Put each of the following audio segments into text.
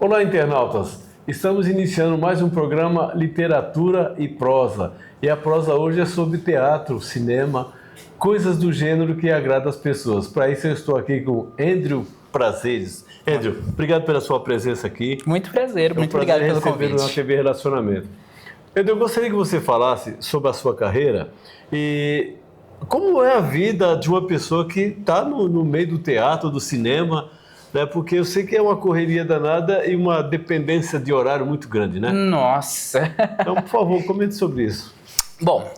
Olá, internautas! Estamos iniciando mais um programa Literatura e Prosa. E a prosa hoje é sobre teatro, cinema, coisas do gênero que agradam as pessoas. Para isso eu estou aqui com Andrew Prazeres. Andrew, obrigado pela sua presença aqui. Muito prazer, muito obrigado pelo convite. Na TV Relacionamento. Andrew, eu gostaria que você falasse sobre a sua carreira e como é a vida de uma pessoa que está no meio do teatro, do cinema, né? Porque eu sei que é uma correria danada e uma dependência de horário muito grande, né? Nossa! Então, por favor, comente sobre isso. Bom,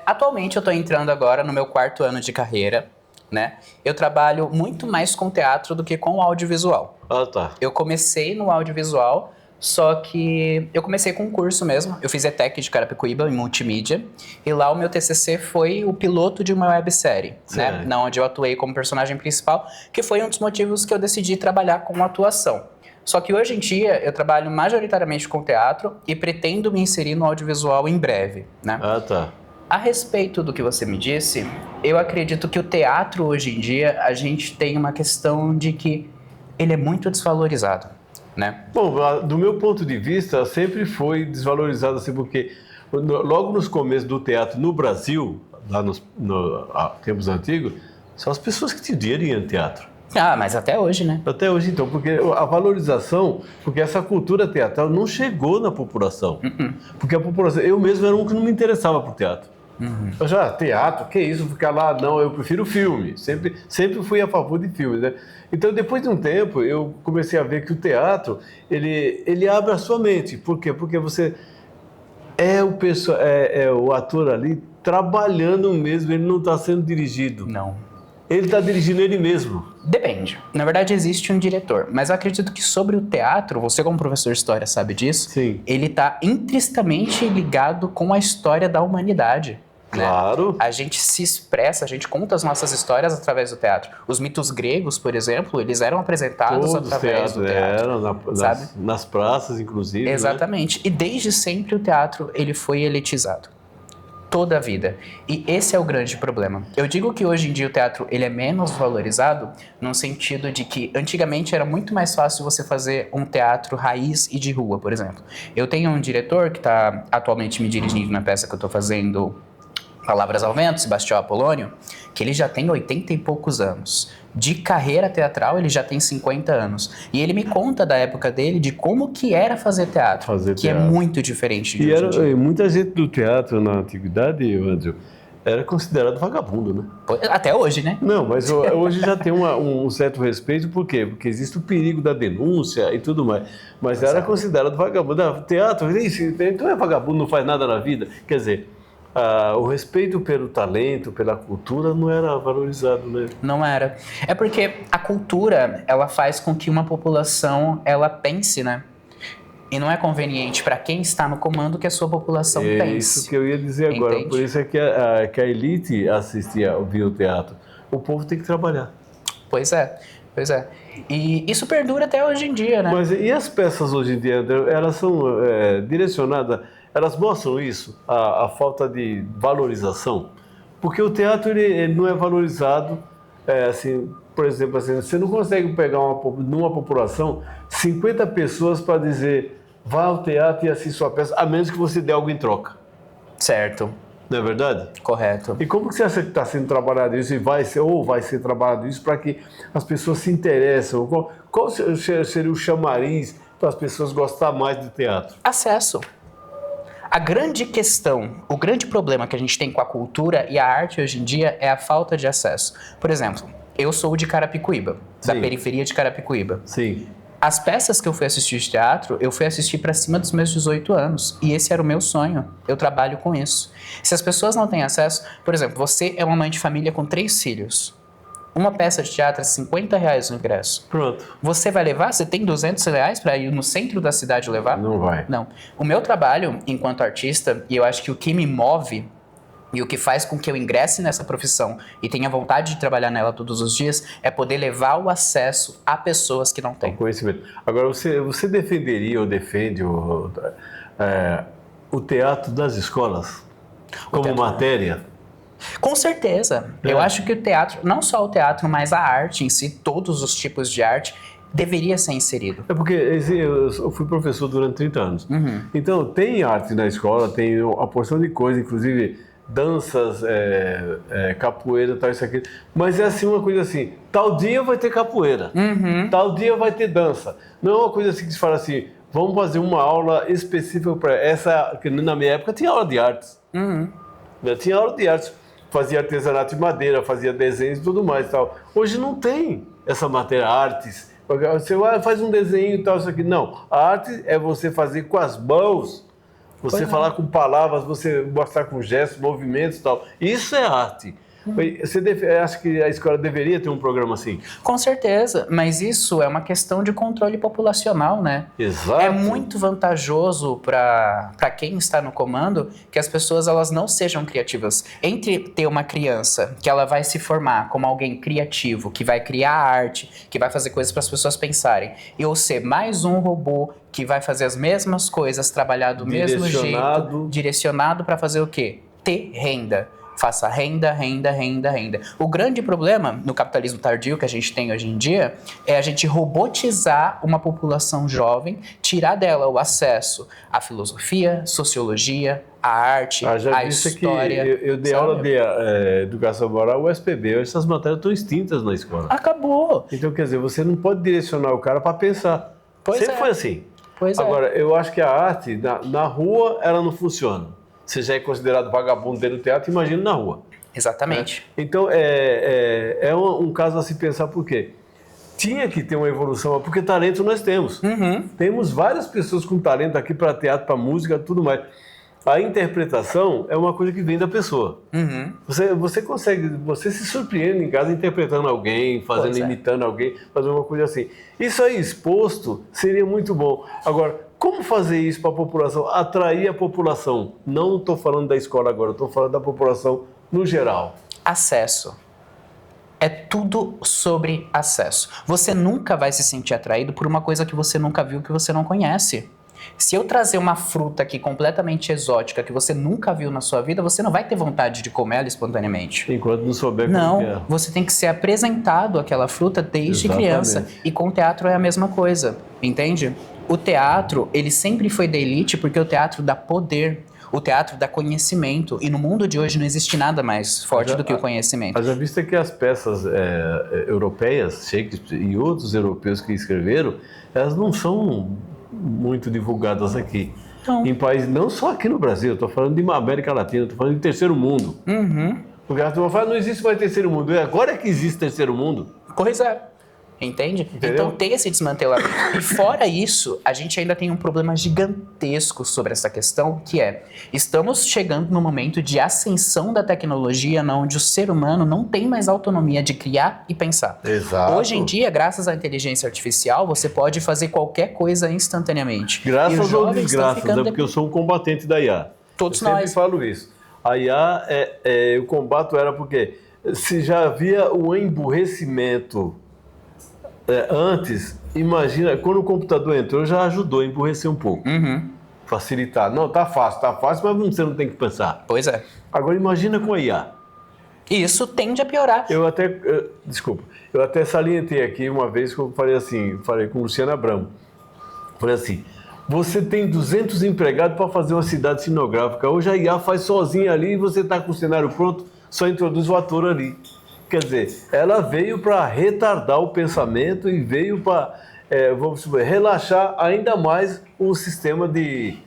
atualmente eu estou entrando agora no meu 4º ano de carreira, né? Eu trabalho muito mais com teatro do que com audiovisual. Ah, tá. Eu comecei no audiovisual, só que eu comecei com um curso mesmo. Eu fiz ETEC de Carapicuíba, em multimídia, e lá o meu TCC foi o piloto de uma websérie, né? Onde eu atuei como personagem principal, que foi um dos motivos que eu decidi trabalhar com atuação. Só que hoje em dia eu trabalho majoritariamente com teatro e pretendo me inserir no audiovisual em breve, né? Ah, tá. A respeito do que você me disse, eu acredito que o teatro hoje em dia, a gente tem uma questão de que ele é muito desvalorizado, né? Bom, do meu ponto de vista, sempre foi desvalorizado assim, porque logo nos começos do teatro no Brasil, lá nos tempos antigos, são as pessoas que tinham dinheiro em teatro. Ah, mas até hoje, né? Até hoje, então, porque a valorização, porque essa cultura teatral não chegou na população. Porque a população, eu mesmo era um que não me interessava por teatro. Eu já, teatro, que isso, ficar lá, não, eu prefiro filme. Sempre fui a favor de filmes, né? Então, depois de um tempo, eu comecei a ver que o teatro, ele abre a sua mente. Por quê? Porque você o ator ali trabalhando mesmo, ele não está sendo dirigido. Não. Ele está dirigindo ele mesmo. Depende. Na verdade, existe um diretor. Mas eu acredito que sobre o teatro, você como professor de história sabe disso, Sim. Ele está intrinsecamente ligado com a história da humanidade. Claro. Né? A gente se expressa, a gente conta as nossas histórias através do teatro. Os mitos gregos, por exemplo, eles eram apresentados através do teatro. Nas praças, inclusive. Exatamente. Né? E desde sempre o teatro ele foi elitizado. Toda a vida. E esse é o grande problema. Eu digo que hoje em dia o teatro ele é menos valorizado no sentido de que antigamente era muito mais fácil você fazer um teatro raiz e de rua, por exemplo. Eu tenho um diretor que está atualmente me dirigindo na peça que eu estou fazendo, Palavras ao Vento, Sebastião Apolônio, que ele já tem 80 e poucos anos. De carreira teatral, ele já tem 50 anos. E ele me conta da época dele, de como que era fazer teatro, é muito diferente de hoje em dia. E muita gente do teatro na antiguidade, Andrew, era considerado vagabundo, né? Até hoje, né? Não, mas hoje já tem um certo respeito, por quê? Porque existe o perigo da denúncia e tudo mais. Mas era considerado vagabundo. Teatro, então é vagabundo, não faz nada na vida. Quer dizer... o respeito pelo talento, pela cultura não era valorizado, né? Não era. É porque a cultura, ela faz com que uma população, ela pense, né? E não é conveniente para quem está no comando que a sua população pense. É isso que eu ia dizer agora. Entende? Por isso é que a elite via o teatro. O povo tem que trabalhar. Pois é. E isso perdura até hoje em dia, né? Mas e as peças hoje em dia, André, elas são direcionadas... Elas mostram isso, a falta de valorização, porque o teatro ele não é valorizado, assim, por exemplo, assim, você não consegue pegar numa população 50 pessoas para dizer vá ao teatro e assista sua peça, a menos que você dê algo em troca. Certo. Não é verdade? Correto. E como que você acha que está sendo trabalhado isso e vai ser trabalhado isso para que as pessoas se interessem? Qual seria o chamariz para as pessoas gostarem mais do teatro? Acesso. A grande questão, o grande problema que a gente tem com a cultura e a arte hoje em dia é a falta de acesso. Por exemplo, eu sou de Carapicuíba, da periferia de Carapicuíba. Sim. As peças que eu fui assistir de teatro, eu fui assistir para cima dos meus 18 anos. E esse era o meu sonho. Eu trabalho com isso. Se as pessoas não têm acesso... Por exemplo, você é uma mãe de família com 3 filhos. Uma peça de teatro é R$50 o ingresso. Pronto. Você vai levar? Você tem R$200 para ir no centro da cidade levar? Não vai. Não. O meu trabalho enquanto artista, e eu acho que o que me move e o que faz com que eu ingresse nessa profissão e tenha vontade de trabalhar nela todos os dias, é poder levar o acesso a pessoas que não têm. O conhecimento. Agora, você defenderia ou defende o teatro das escolas como matéria? Com certeza. Eu acho que o teatro, não só o teatro, mas a arte em si, todos os tipos de arte, deveria ser inserido. É porque eu fui professor durante 30 anos. Então, tem arte na escola, tem a porção de coisa, inclusive danças, capoeira, tal, isso aqui. Mas é assim, uma coisa assim, tal dia vai ter capoeira, tal dia vai ter dança. Não é uma coisa assim que se fala assim, vamos fazer uma aula específica para essa, que na minha época tinha aula de artes. Eu tinha aula de artes, fazia artesanato de madeira, fazia desenhos e tudo mais e tal. Hoje não tem essa matéria, artes. Você faz um desenho e tal, isso aqui. Não, a arte é você fazer com as mãos, você falar com palavras, você mostrar com gestos, movimentos e tal. Isso é arte. Você acha que a escola deveria ter um programa assim? Com certeza, mas isso é uma questão de controle populacional, né? Exato. É muito vantajoso para quem está no comando que as pessoas elas não sejam criativas. Entre ter uma criança que ela vai se formar como alguém criativo, que vai criar arte, que vai fazer coisas para as pessoas pensarem, e ou ser mais um robô que vai fazer as mesmas coisas, trabalhar do mesmo jeito, direcionado para fazer o quê? Ter renda. Faça renda, renda, renda, renda. O grande problema no capitalismo tardio que a gente tem hoje em dia é a gente robotizar uma população jovem, tirar dela o acesso à filosofia, sociologia, à arte, à história. Eu dei aula de educação moral, o SPB, essas matérias estão extintas na escola. Acabou. Então, quer dizer, você não pode direcionar o cara para pensar. Sempre foi assim. Agora, eu acho que a arte, na rua, ela não funciona. Você já é considerado vagabundo dentro do teatro, imagina na rua. Exatamente. Então, é um caso a se pensar, por quê? Tinha que ter uma evolução, porque talento nós temos. Temos várias pessoas com talento aqui para teatro, para música, tudo mais. A interpretação é uma coisa que vem da pessoa. Você consegue, você se surpreende em casa interpretando alguém, imitando alguém, fazendo uma coisa assim. Isso aí exposto seria muito bom. Agora, como fazer isso para a população, atrair a população? Não estou falando da escola agora, estou falando da população no geral. Acesso. É tudo sobre acesso. Você nunca vai se sentir atraído por uma coisa que você nunca viu, que você não conhece. Se eu trazer uma fruta aqui completamente exótica que você nunca viu na sua vida, você não vai ter vontade de comer ela espontaneamente. Enquanto não souber como que é. Não, você tem que ser apresentado àquela fruta desde criança. E com o teatro é a mesma coisa, entende? O teatro, ele sempre foi da elite porque o teatro dá poder. O teatro dá conhecimento. E no mundo de hoje não existe nada mais forte do que o conhecimento. Mas já visto que as peças europeias, Shakespeare e outros europeus que escreveram, elas não são muito divulgadas aqui. Então, em países, não só aqui no Brasil, estou falando de América Latina, estou falando de terceiro mundo. Porque a turma fala, não existe mais terceiro mundo. Agora é que existe terceiro mundo. Pois é. Entende? Entendeu? Então tem esse desmantelamento. E fora isso, a gente ainda tem um problema gigantesco sobre essa questão, que é, estamos chegando no momento de ascensão da tecnologia, onde o ser humano não tem mais autonomia de criar e pensar. Exato. Hoje em dia, graças à inteligência artificial, você pode fazer qualquer coisa instantaneamente. Graças ou desgraças, porque eu sou um combatente da IA. Todos eu nós. sempre falo isso. A IA, eu combato ela porque se já havia o emburrecimento antes, imagina, quando o computador entrou, já ajudou a emburrecer um pouco. Facilitar. Não, tá fácil, mas você não tem que pensar. Pois é. Agora imagina com a IA. E isso tende a piorar. Eu até salientei aqui uma vez que eu falei com Luciana Abramo. Falei assim, você tem 200 empregados para fazer uma cidade cenográfica. Hoje a IA faz sozinha ali e você está com o cenário pronto, só introduz o ator ali. Quer dizer, ela veio para retardar o pensamento e veio para, relaxar ainda mais o sistema de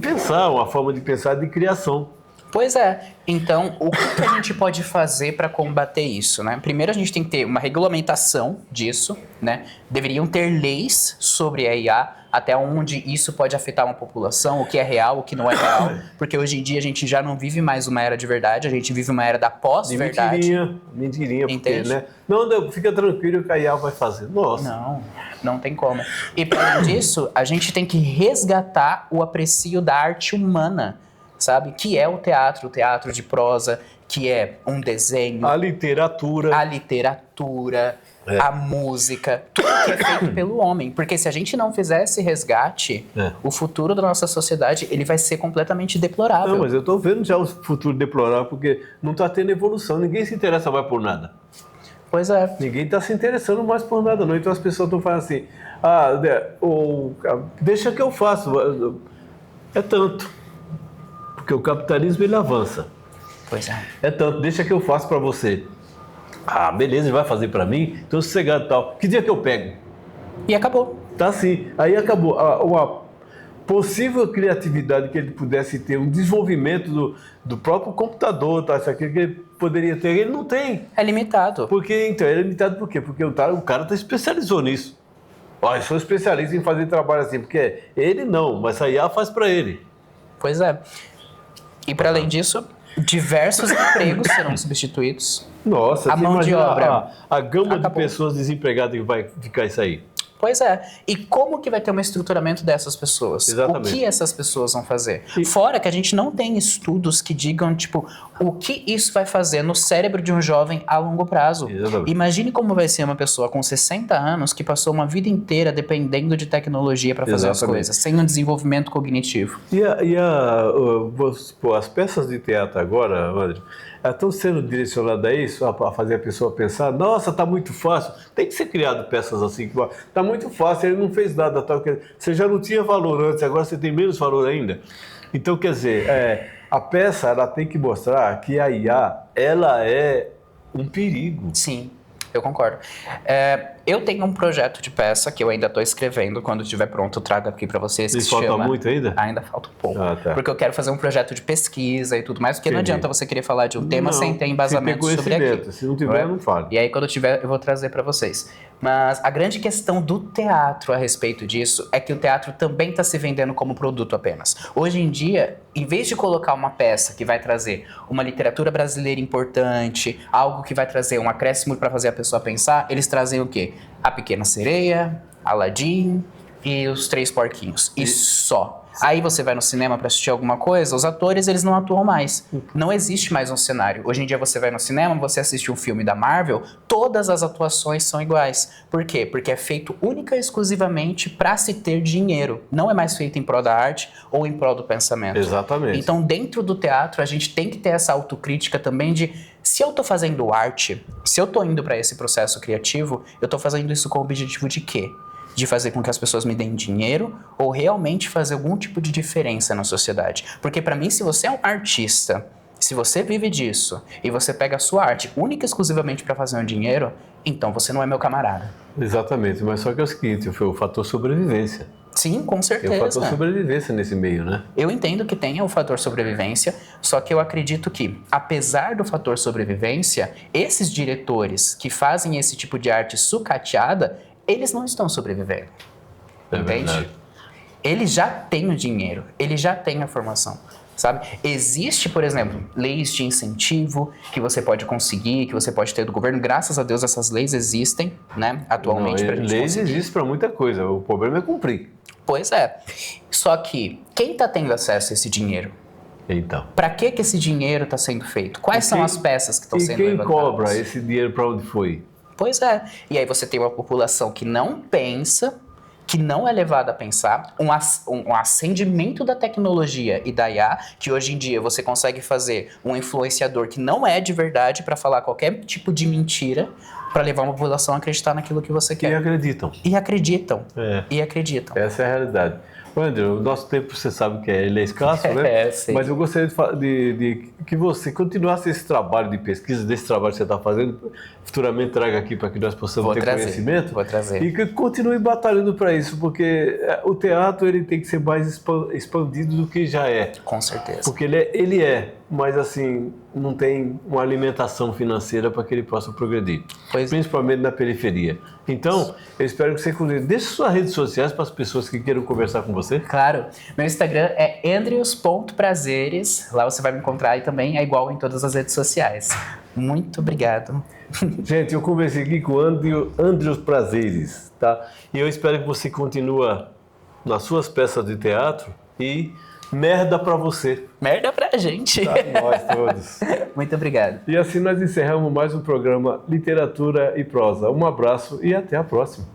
pensar, uma forma de pensar de criação. Pois é. Então, o que a gente pode fazer para combater isso, né? Primeiro, a gente tem que ter uma regulamentação disso, né? Deveriam ter leis sobre a IA, até onde isso pode afetar uma população, o que é real, o que não é real. Porque hoje em dia a gente já não vive mais uma era de verdade, a gente vive uma era da pós-verdade. Mentirinha, porque, entende? né? Não, fica tranquilo que a IA vai fazer. Nossa. Não tem como. E para além disso, a gente tem que resgatar o aprecio da arte humana, sabe? Que é o teatro de prosa, que é um desenho. A literatura. A música, tudo que é feito pelo homem. Porque se a gente não fizer esse resgate, o futuro da nossa sociedade, ele vai ser completamente deplorável. Não, mas eu tô vendo já o futuro deplorável, porque não tá tendo evolução, ninguém se interessa mais por nada. Pois é. Ninguém está se interessando mais por nada, não. Então as pessoas estão falando assim, deixa que eu faço. É tanto. Porque o capitalismo, ele avança. Pois é. É tanto, deixa que eu faço para você. Ah, beleza, ele vai fazer para mim? Então sossegado e tal. Que dia que eu pego? E acabou. Tá assim. Aí acabou. A possível criatividade que ele pudesse ter, um desenvolvimento do próprio computador, tá? Isso aqui que ele poderia ter, ele não tem. É limitado. Porque, então, ele é limitado por quê? Porque o cara tá especializou nisso. Ó, eu sou especialista em fazer trabalho assim, porque ele não, mas a IA faz para ele. Pois é. E para além disso, diversos empregos serão substituídos. Nossa, a mão de obra. A gama de Acabou. pessoas desempregadas que vai ficar isso aí. Pois é. E como que vai ter um estruturamento dessas pessoas? Exatamente. O que essas pessoas vão fazer? E- Fora que a gente não tem estudos que digam, tipo, o que isso vai fazer no cérebro de um jovem a longo prazo. Exatamente. Imagine como vai ser uma pessoa com 60 anos que passou uma vida inteira dependendo de tecnologia para fazer as Exatamente. coisas, sem um desenvolvimento cognitivo. As peças de teatro agora, André, estão sendo direcionadas a isso, a fazer a pessoa pensar, nossa, tá muito fácil. Tem que ser criado peças assim, que tá muito fácil, ele não fez nada, tal, você já não tinha valor antes, agora você tem menos valor ainda. Então, quer dizer, a peça, ela tem que mostrar que a IA, ela é um perigo. Sim, eu concordo. Eu tenho um projeto de peça que eu ainda estou escrevendo. Quando estiver pronto, eu trago aqui para vocês. Isso falta muito ainda? Ainda falta um pouco. Ah, tá. Porque eu quero fazer um projeto de pesquisa e tudo mais, porque não Entendi. adianta você querer falar de um tema sem ter embasamento sem ter sobre aquilo. conhecimento. Se não tiver, não fale. E aí, quando eu tiver, eu vou trazer para vocês. Mas a grande questão do teatro a respeito disso é que o teatro também está se vendendo como produto apenas. Hoje em dia, em vez de colocar uma peça que vai trazer uma literatura brasileira importante, algo que vai trazer um acréscimo para fazer a pessoa pensar, eles trazem o quê? A Pequena Sereia, Aladdin e os Três Porquinhos. E só. Aí você vai no cinema para assistir alguma coisa, os atores, eles não atuam mais. Não existe mais um cenário. Hoje em dia você vai no cinema, você assiste um filme da Marvel, todas as atuações são iguais. Por quê? Porque é feito única e exclusivamente para se ter dinheiro. Não é mais feito em prol da arte ou em prol do pensamento. Exatamente. Então, dentro do teatro, a gente tem que ter essa autocrítica também de, se eu tô fazendo arte, se eu tô indo para esse processo criativo, eu tô fazendo isso com o objetivo de quê? De fazer com que as pessoas me deem dinheiro ou realmente fazer algum tipo de diferença na sociedade. Porque para mim, se você é um artista, se você vive disso e você pega a sua arte única e exclusivamente para fazer um dinheiro, então você não é meu camarada. Exatamente, mas só que é o seguinte, foi o fator sobrevivência. Sim, com Tem certeza. o fator sobrevivência nesse meio, né? Eu entendo que tenha o fator sobrevivência, só que eu acredito que, apesar do fator sobrevivência, esses diretores que fazem esse tipo de arte sucateada, eles não estão sobrevivendo. É Entende? verdade. Eles já têm o dinheiro, eles já têm a formação, sabe? Existe, por exemplo, leis de incentivo que você pode conseguir, que você pode ter do governo. Graças a Deus essas leis existem, né, atualmente, pra gente leis conseguir. existem para muita coisa, o problema é cumprir. Pois é. Só que quem está tendo acesso a esse dinheiro? Então. Para que esse dinheiro está sendo feito? Quais são as peças que estão E sendo quem levantadas? cobra esse dinheiro para onde foi? Pois é. E aí você tem uma população que não pensa, que não é levada a pensar, um acendimento da tecnologia e da IA, que hoje em dia você consegue fazer um influenciador que não é de verdade para falar qualquer tipo de mentira, para levar uma população a acreditar naquilo que você E quer. acreditam. E acreditam. É. E acreditam. Essa é a realidade. André, o nosso tempo, você sabe que ele é escasso, né? É, sim. Mas eu gostaria de que você continuasse esse trabalho de pesquisa, desse trabalho que você está fazendo, futuramente traga aqui para que nós possamos ter conhecimento. Vou trazer. E que continue batalhando para isso, porque o teatro ele tem que ser mais expandido do que já é. Com certeza. Porque ele é, mas assim, não tem uma alimentação financeira para que ele possa progredir. Pois é. Principalmente na periferia. Então, eu espero que você deixe suas redes sociais para as pessoas que queiram conversar com você. Claro. Meu Instagram é andrews.prazeres. Lá você vai me encontrar e também é igual em todas as redes sociais. Muito obrigado. Gente, eu conversei aqui com o Andrews Prazeres, tá? E eu espero que você continue nas suas peças de teatro e merda pra você. Merda pra gente. Tá? Nós todos. Muito obrigado. E assim nós encerramos mais um programa Literatura e Prosa. Um abraço e até a próxima.